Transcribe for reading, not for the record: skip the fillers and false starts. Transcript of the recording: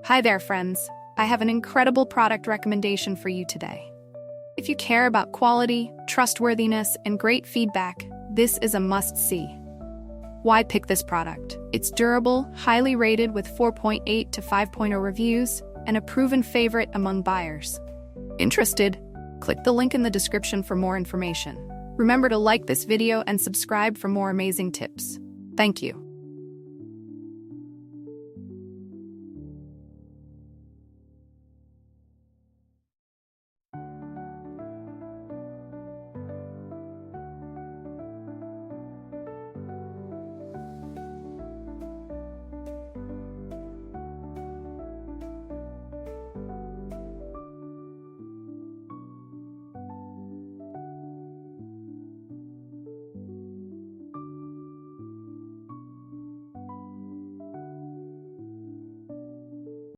Hi there, friends. I have an incredible product recommendation for you today. If you care about quality, trustworthiness, and great feedback, this is a must-see. Why pick this product? It's durable, highly rated with 4.8 to 5.0 reviews, and a proven favorite among buyers. Interested? Click the link in the description for more information. Remember to like this video and subscribe for more amazing tips. Thank you.